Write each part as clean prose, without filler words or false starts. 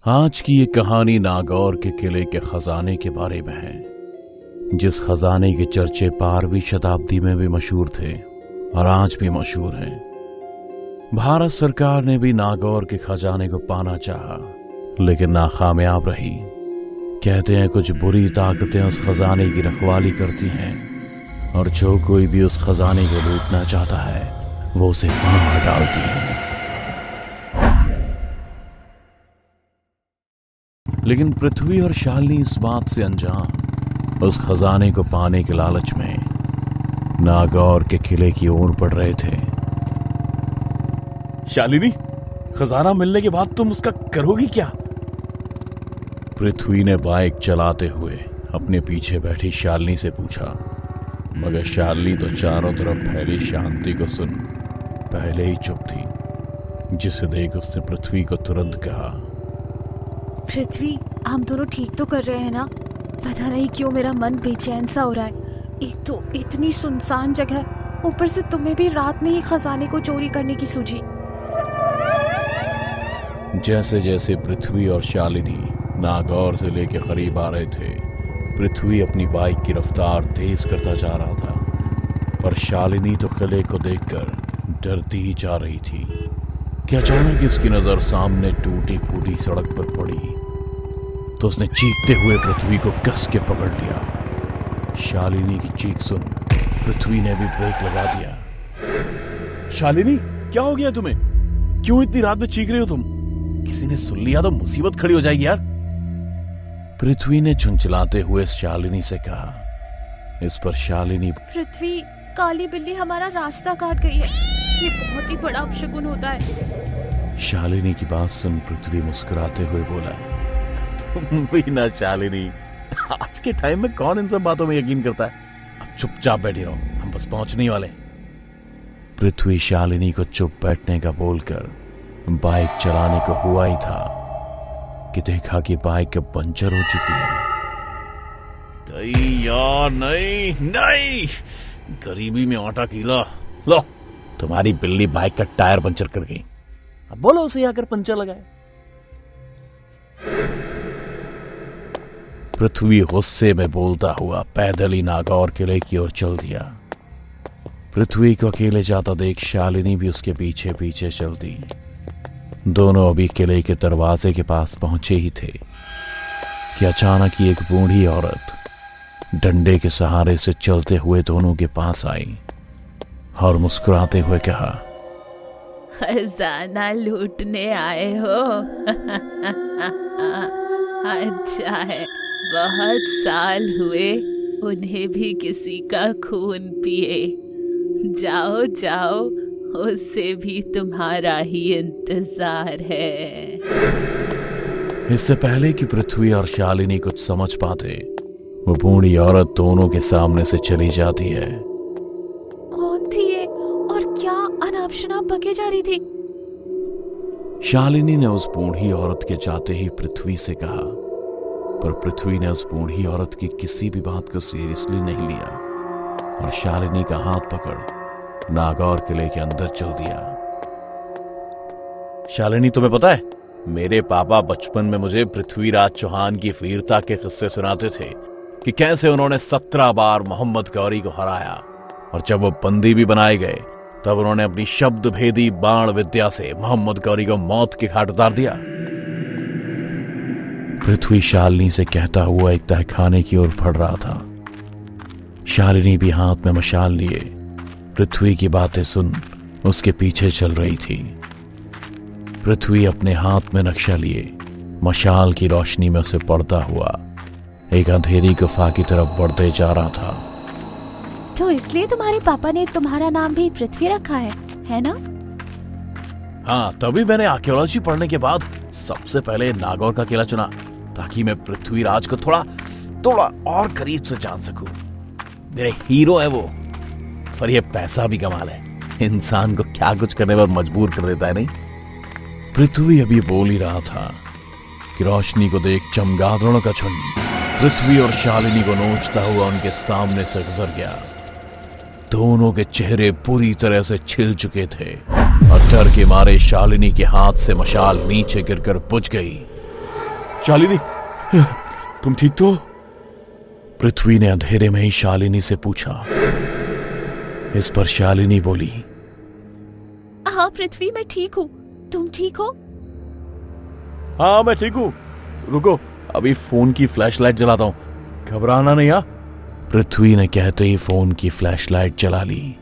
आज की ये कहानी नागौर के किले के खजाने के बारे में है, जिस खजाने के चर्चे 12वीं शताब्दी में भी मशहूर थे और आज भी मशहूर हैं। भारत सरकार ने भी नागौर के खजाने को पाना चाहा, लेकिन नाकामयाब रही। कहते हैं कुछ बुरी ताकतें उस खजाने की रखवाली करती हैं और जो कोई भी उस खजाने को लूटना चाहता है वो उसे मार डालती है। लेकिन पृथ्वी और शालिनी इस बात से अनजान उस खजाने को पाने के लालच में नागौर के किले की ओर बढ़ रहे थे। शालिनी, खजाना मिलने के बाद तुम उसका करोगी क्या? पृथ्वी ने बाइक चलाते हुए अपने पीछे बैठी शालिनी से पूछा, मगर शालिनी तो चारों तरफ फैली शांति को सुन पहले ही चुप थी, जिसे देख उसने पृथ्वी को तुरंत कहा, पृथ्वी, हम दोनों ठीक तो कर रहे हैं ना? पता नहीं क्यों मेरा मन बेचैन सा हो रहा है। एक तो इतनी सुनसान जगह, ऊपर से तुम्हें भी रात में ही खजाने को चोरी करने की सूझी। जैसे जैसे पृथ्वी और शालिनी नागौर जिले के करीब आ रहे थे, पृथ्वी अपनी बाइक की रफ्तार तेज करता जा रहा था, पर शालिनी तो किले को देखकर डरती ही जा रही थी कि अचानक इसकी नजर सामने टूटी फूटी सड़क पर पड़ी तो उसने चीखते हुए पृथ्वी को कस के पकड़ लिया। शालिनी की चीख सुन पृथ्वी ने भी ब्रेक लगा दिया। शालिनी, क्या हो गया तुम्हें? क्यों इतनी रात में चीख रही हो तुम? किसी ने सुन लिया तो मुसीबत खड़ी हो जाएगी यार। पृथ्वी ने चुंचलाते हुए शालिनी से कहा। इस पर शालिनी, पृथ्वी, काली बिल्ली हमारा रास्ता काट गई है, ये बहुत ही बड़ा अपशगुन होता है। शालिनी की बात सुन पृथ्वी मुस्कुराते हुए बोला, तुम भी ना शालिनी, आज के टाइम में कौन इन सब बातों में यकीन करता है? अब चुपचाप बैठी रहो, हम बस पहुंचने वाले। पृथ्वी शालिनी को चुप बैठने का बोलकर बाइक चलाने को हुआ ही था कि देखा कि बाइक अब पंचर हो चुकी है। नहीं यार, नहीं नहीं, गरीबी में आटा कीला। लो, तुम्हारी बिल्ली बाइक का टायर पंचर कर गई, अब बोलो उसे आकर पंचर लगाए। पृथ्वी गुस्से में बोलता हुआ पैदल ही नागौर किले की ओर चल दिया। पृथ्वी को अकेले जाता देख शालिनी भी उसके पीछे पीछे चलती। दोनों अभी किले के दरवाजे के पास पहुंचे ही थे कि अचानक ही एक बूढ़ी औरत डंडे के सहारे से चलते हुए दोनों के पास आई और मुस्कुराते हुए कहा, खजाना लूटने आए हो? अच्छा है, बहुत साल हुए उन्हें भी किसी का खून पिए। जाओ जाओ, उससे भी तुम्हारा ही इंतजार है। इससे पहले कि पृथ्वी और शालिनी कुछ समझ पाते, वो बूढ़ी औरत दोनों के सामने से चली जाती है। कौन थी ये और क्या अनाप शनाप बके जा रही थी? शालिनी ने उस बूढ़ी औरत के जाते ही पृथ्वी से कहा, पर पृथ्वी ने उस बूढ़ी औरत की किसी भी बात को सीरियसली नहीं लिया और शालिनी का हाथ पकड़ नागौर किले के अंदर चल दिया। शालिनी, तुम्हें पता है, मेरे पापा बचपन में मुझे पृथ्वीराज चौहान की वीरता के किस्से सुनाते थे कि कैसे उन्होंने 17 बार मोहम्मद गौरी को हराया, और जब वो बंदी भी बनाए गए तब उन्होंने अपनी शब्द भेदी बाण विद्या से मोहम्मद गौरी को मौत के घाट उतार दिया। पृथ्वी शालिनी से कहता हुआ एक तहखाने की ओर बढ़ रहा था। शालिनी भी हाथ में मशाल लिए पृथ्वी की बातें सुन उसके पीछे चल रही थी। पृथ्वी अपने हाथ में नक्शा लिए मशाल की रोशनी में उसे पड़ता हुआ एक अंधेरी गुफा की तरफ बढ़ते जा रहा था। तो इसलिए तुम्हारे पापा ने तुम्हारा नाम भी पृथ्वी रखा है ना? हाँ, तभी मैंने आर्कियोलॉजी पढ़ने के बाद सबसे पहले नागौर का किला चुना, ताकि मैं पृथ्वीराज को थोड़ा और करीब से जान सकूं। मेरे हीरो है वो, पर ये पैसा भी कमाल है, इंसान को क्या कुछ करने पर मजबूर कर देता है, नहीं? पृथ्वी अभी बोल ही रहा था कि रोशनी को देख चमगादड़ों का झुंड पृथ्वी और शालिनी को नोचता हुआ उनके सामने से गुजर गया। दोनों के चेहरे पूरी तरह से छिल चुके थे और डर के मारे शालिनी के हाथ से मशाल नीचे गिरकर बुझ गई शालिनी, तुम ठीक तो? पृथ्वी ने अंधेरे में ही शालिनी से पूछा। इस पर शालिनी बोली, हाँ पृथ्वी, मैं ठीक हूँ। तुम ठीक हो? हाँ मैं ठीक हूँ। रुको, अभी फोन की फ्लैशलाइट जलाता हूँ, घबराना नहीं। हाँ, पृथ्वी ने कहते ही फोन की फ्लैशलाइट जला ली।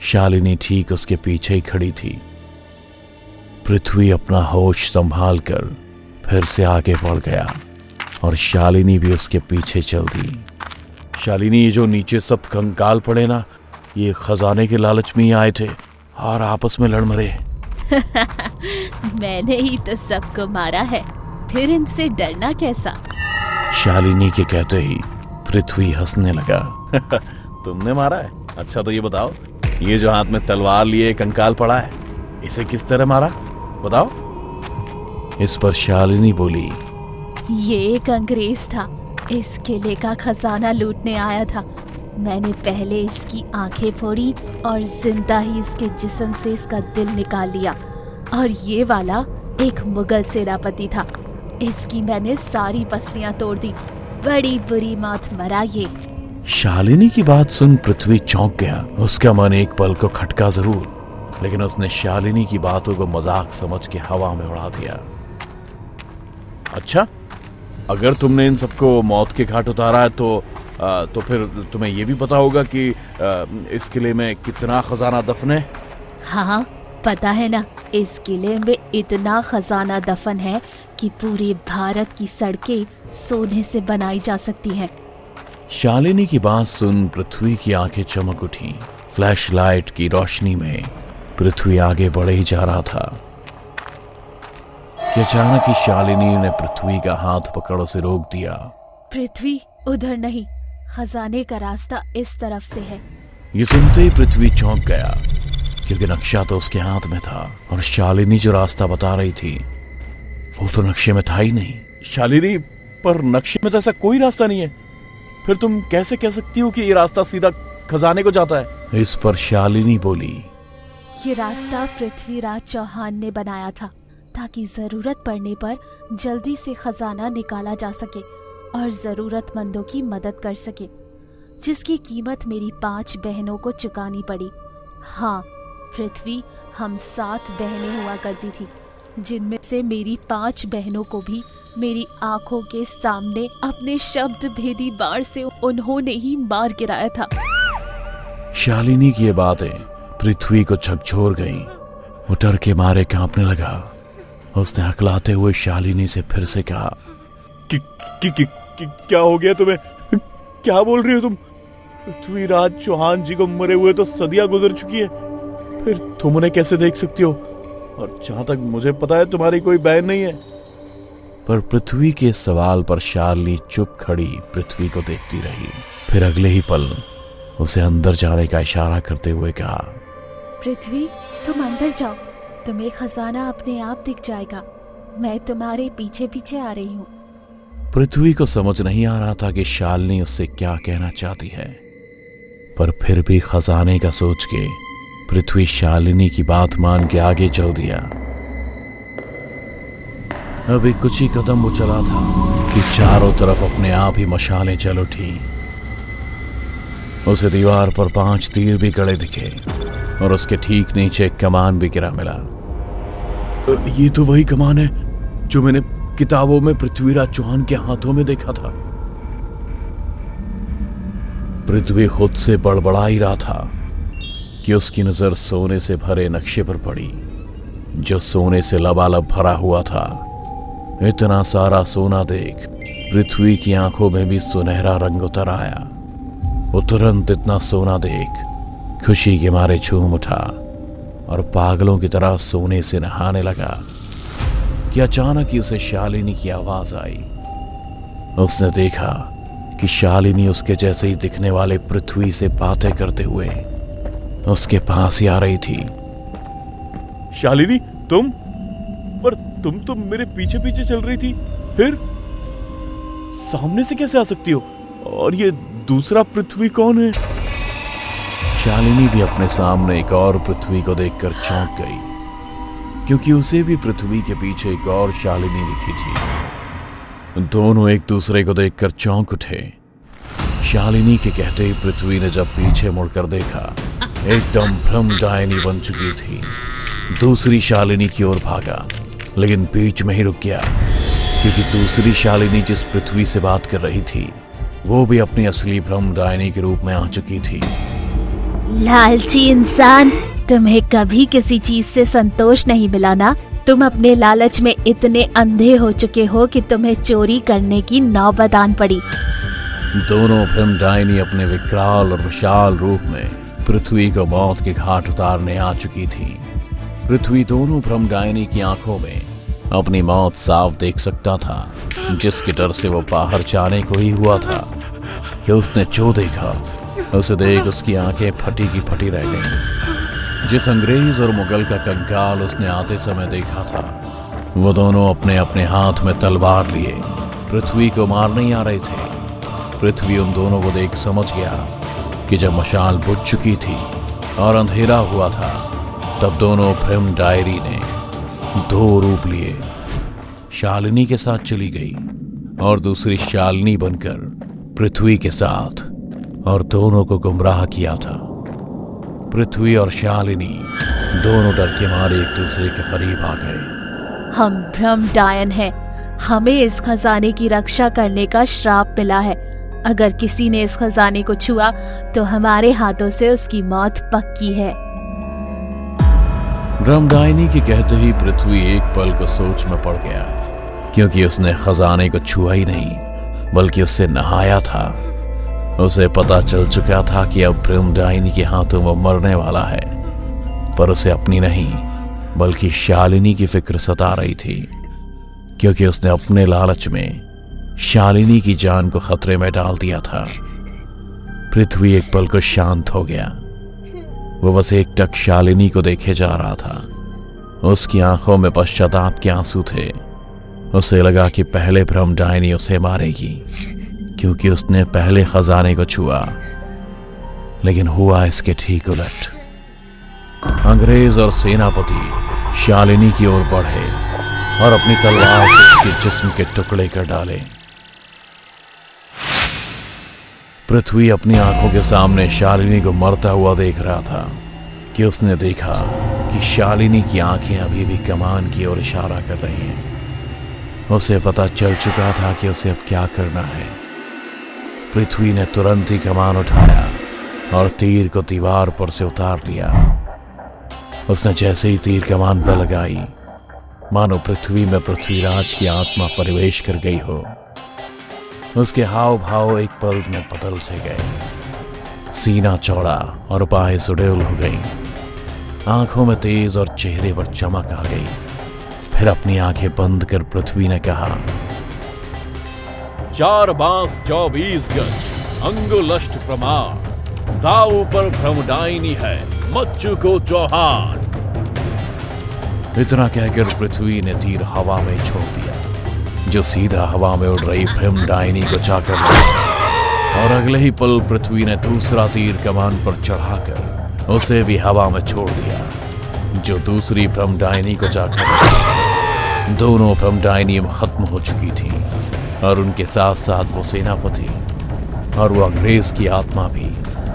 शालिनी ठीक उसके पीछे ही खड़ी थी। पृथ्वी अपना होश संभाल कर फिर से आगे बढ़ गया और शालिनी भी उसके पीछे चल दी। शालिनी, ये जो नीचे सब कंकाल पड़े ना, ये खजाने के लालच में ही आए थे और आपस में लड़ मरे। मैंने ही तो सबको मारा है, फिर इनसे डरना कैसा? शालिनी के कहते ही पृथ्वी हंसने लगा। तुमने मारा है? अच्छा तो ये बताओ, ये जो हाथ में तलवार लिए कंकाल पड़ा है, इसे किस तरह मारा, बताओ? इस पर शालिनी बोली, ये एक अंग्रेज था, इस किले का खजाना लूटने आया था। मैंने पहले इसकी आंखें फोड़ी और जिंदा ही इसके जिस्म से इसका दिल निकाल लिया। और ये वाला एक मुगल सेनापति था, इसकी मैंने सारी पसलियां तोड़ दी। बड़ी बुरी मौत मरा ये। शालिनी की बात सुन पृथ्वी चौंक गया। उसका मन एक पल को खटका जरूर, लेकिन उसने शालिनी की बातों को मजाक समझ के हवा में उड़ा दिया। अच्छा, अगर तुमने इन सबको मौत के घाट उतारा है तो फिर तुम्हें ये भी पता होगा कि इस किले में कितना खजाना दफन है? हाँ पता है ना, इस किले में इतना खजाना दफन है कि पूरे भारत की सड़कें सोने से बनाई जा सकती हैं। शालिनी की बात सुन पृथ्वी की आंखें चमक उठी। फ्लैशलाइट की रोशनी में पृथ्वी आगे बढ़े ही जा रहा था कि अचानक ही शालिनी ने पृथ्वी का हाथ पकड़ उसे रोक दिया। पृथ्वी, उधर नहीं, खजाने का रास्ता इस तरफ से है। ये सुनते ही पृथ्वी चौंक गया, क्योंकि नक्शा तो उसके हाथ में था और शालिनी जो रास्ता बता रही थी वो तो नक्शे में था ही नहीं। शालिनी, पर नक्शे में तो ऐसा कोई रास्ता नहीं है, फिर तुम कैसे कह सकती हो कि ये रास्ता सीधा खजाने को जाता है? इस पर शालिनी बोली, ये रास्ता पृथ्वीराज चौहान ने बनाया था ताकि जरूरत पड़ने पर जल्दी से खजाना निकाला जा सके और जरूरतमंदों की मदद कर सके, जिसकी कीमत मेरी 5 बहनों को चुकानी पड़ी। हाँ पृथ्वी, हम 7 बहनें हुआ करती थी, जिनमें से मेरी 5 बहनों को भी मेरी आंखों के सामने अपने शब्द भेदी बाण से उन्होंने ही मार गिराया था। शालिनी की ये बातें पृथ्वी को झकझोर गईं। वो डर के मारे कांपने लगा। उसने हकलाते हुए शालिनी से फिर से कहा, क्या हो गया तुम्हें? क्या बोल रही हो तुम? पृथ्वीराज चौहान जी को मरे हुए तो सदियां गुजर चुकी है, फिर तुम उन्हें कैसे देख सकती हो? और जहां तक मुझे पता है तुम्हारी कोई बहन नहीं है। पर पृथ्वी के इस सवाल पर शालिनी चुप खड़ी पृथ्वी को देखती रही। फिर अगले ही पल उसे अंदर जाने का इशारा करते हुए कहा, पृथ्वी, तुम अंदर जाओ, तुम्हें खजाना अपने आप दिख जाएगा। मैं तुम्हारे पीछे पीछे आ रही हूँ। पृथ्वी को समझ नहीं आ रहा था कि शालिनी उससे क्या कहना चाहती है, पर फिर भी खजाने का सोच के पृथ्वी शालिनी की बात मान के आगे चल दिया। अभी कुछ ही कदम वो चला था कि चारों तरफ अपने आप ही मशालें जल उठी। उसे दीवार पर 5 तीर भी गड़े दिखे और उसके ठीक नीचे एक कमान भी गिरा मिला। ये तो वही कमान है जो मैंने किताबों में पृथ्वीराज चौहान के हाथों में देखा था। पृथ्वी खुद से बड़बड़ा ही रहा था कि उसकी नजर सोने से भरे नक्शे पर पड़ी, जो सोने से लबालब भरा हुआ था। इतना सारा सोना देख पृथ्वी की आंखों में भी सुनहरा रंग उतर आया। वो तुरंत इतना सोना देख खुशी के मारे झूम उठा और पागलों की तरह सोने से नहाने लगा कि अचानक ही उसे शालिनी की आवाज आई। उसने देखा कि शालिनी उसके जैसे ही दिखने वाले पृथ्वी से बातें करते हुए उसके पास ही आ रही थी। शालिनी, तुम? पर तुम तो मेरे पीछे पीछे चल रही थी, फिर सामने से कैसे आ सकती हो? और ये दूसरा पृथ्वी कौन है? शालिनी भी अपने सामने एक और पृथ्वी को देखकर चौंक गई, क्योंकि उसे भी पृथ्वी के पीछे एक और शालिनी दिखी थी। दोनों एक दूसरे को देखकर चौंक उठे। शालिनी के कहते ही पृथ्वी ने जब पीछे मुड़कर देखा, एकदम भ्रमडायनी बन चुकी थी। दूसरी शालिनी की ओर भागा, लेकिन बीच में ही रुक गया, क्योंकि दूसरी शालिनी जिस पृथ्वी से बात कर रही थी वो भी अपनी असली भ्रमडायनी के रूप में आ चुकी थी। लालची इंसान, तुम्हें कभी किसी चीज से संतोष नहीं मिला ना? तुम अपने लालच में इतने अंधे हो चुके हो कि तुम्हें चोरी करने की नौबत आन पड़ी। दोनों भ्रमडायनी अपने विकराल और विशाल रूप में पृथ्वी को मौत के घाट उतारने आ चुकी थी। पृथ्वी दोनों भ्रमडायनी की आंखों में अपनी मौत साफ देख सकता था, जिसके डर से वो बाहर जाने को ही हुआ था कि उसने जो देखा उसे देख उसकी आंखें फटी की फटी रह गईं। जिस अंग्रेज और मुगल का कंकाल उसने आते समय देखा था, वो दोनों अपने अपने हाथ में तलवार लिए पृथ्वी को मारने ही आ रहे थे। पृथ्वी उन दोनों को देख समझ गया कि जब मशाल बुझ चुकी थी और अंधेरा हुआ था, तब दोनों भ्रमडायनी ने दो रूप लिए। शालिनी के साथ चली गई और दूसरी शालिनी बनकर पृथ्वी के साथ, और दोनों को गुमराह किया था। पृथ्वी और शालिनी दोनों डर के मारे एक दूसरे के करीब आ गए। हम भ्रमडायन हैं, हमें इस खजाने की रक्षा करने का श्राप मिला है। अगर किसी ने इस खजाने को छुआ तो हमारे हाथों से उसकी मौत पक्की है। भ्रमडायनी के कहते ही पृथ्वी एक पल को सोच में पड़ गया, क्योंकि उसने खजाने को छुआ ही नहीं बल्कि उससे नहाया था। उसे पता चल चुका था कि अब भ्रमडायनी के हाथों वो मरने वाला है, पर उसे अपनी नहीं बल्कि शालिनी की फिक्र सता रही थी, क्योंकि उसने अपने लालच में शालिनी की जान को खतरे में डाल दिया था। पृथ्वी एक पल को शांत हो गया। वो बस एक टक शालिनी को देखे जा रहा था। उसकी आंखों में पश्चाताप के आंसू थे। उसे लगा कि पहले भ्रमडायनी उसे मारेगी, क्योंकि उसने पहले खजाने को छुआ, लेकिन हुआ इसके ठीक उलट। अंग्रेज और सेनापति शालिनी की ओर बढ़े और अपनी तलवार से उसके जिस्म के टुकड़े कर डाले। पृथ्वी अपनी आंखों के सामने शालिनी को मरता हुआ देख रहा था कि उसने देखा कि शालिनी की आंखें अभी भी कमान की ओर इशारा कर रही हैं। उसे पता चल चुका था कि उसे अब क्या करना है। पृथ्वी ने तुरंत ही कमान उठाया और तीर को दीवार पर से उतार दिया। उसने जैसे ही तीर कमान पर लगाई, मानो पृथ्वी में पृथ्वीराज की आत्मा प्रवेश कर गई हो। उसके हाव भाव एक पल में बदल से गए। सीना चौड़ा और बाहें सुडौल हो गई। आंखों में तेज और चेहरे पर चमक आ गई। फिर अपनी आंखें बंद कर पृथ्वी ने कहा, 4 बांस 24 गज, अंगुलष्ट प्रमाण, दाऊ पर भ्रमडायनी है, मच्चू को चौहान। इतना कहकर पृथ्वी ने तीर हवा में छोड़ दिया, जो सीधा हवा में उड़ रही भ्रमडायनी को जाकर लगा। और अगले ही पल पृथ्वी ने दूसरा तीर कमान पर चढ़ाकर उसे भी हवा में छोड़ दिया, जो दूसरी भ्रमडायनी को जाकर लगा। दोनों भ्रमडायनी खत्म हो चुकी थी और उनके साथ साथ वो सेनापति और वो अंग्रेज की आत्मा भी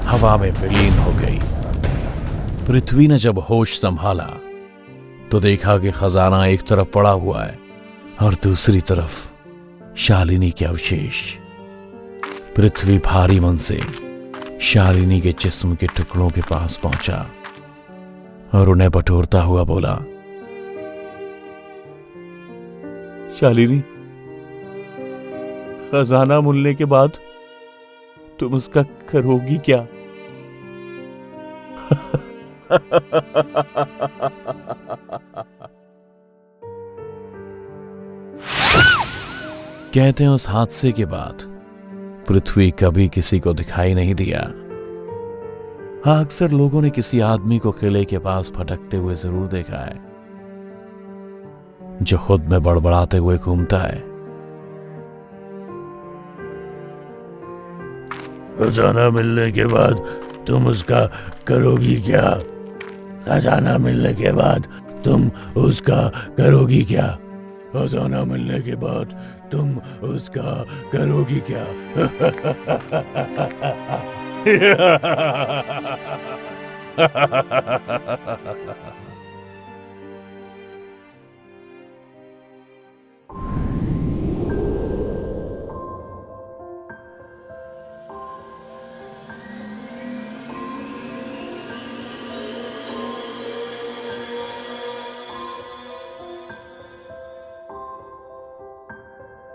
हवा में विलीन हो गई। पृथ्वी ने जब होश संभाला तो देखा कि खजाना एक तरफ पड़ा हुआ है और दूसरी तरफ शालिनी के अवशेष। पृथ्वी भारी मन से शालिनी के जिस्म के टुकड़ों के पास पहुंचा और उन्हें बटोरता हुआ बोला, शालिनी, खजाना मिलने के बाद तुम उसका करोगी क्या? कहते हैं उस हादसे के बाद पृथ्वी कभी किसी को दिखाई नहीं दिया। हाँ, अक्सर लोगों ने किसी आदमी को किले के पास भटकते हुए जरूर देखा है, जो खुद में बड़बड़ाते हुए घूमता है। खजाना मिलने के बाद तुम उसका करोगी क्या? खजाना मिलने के बाद तुम उसका करोगी क्या? खजाना मिलने के बाद तुम उसका करोगी क्या?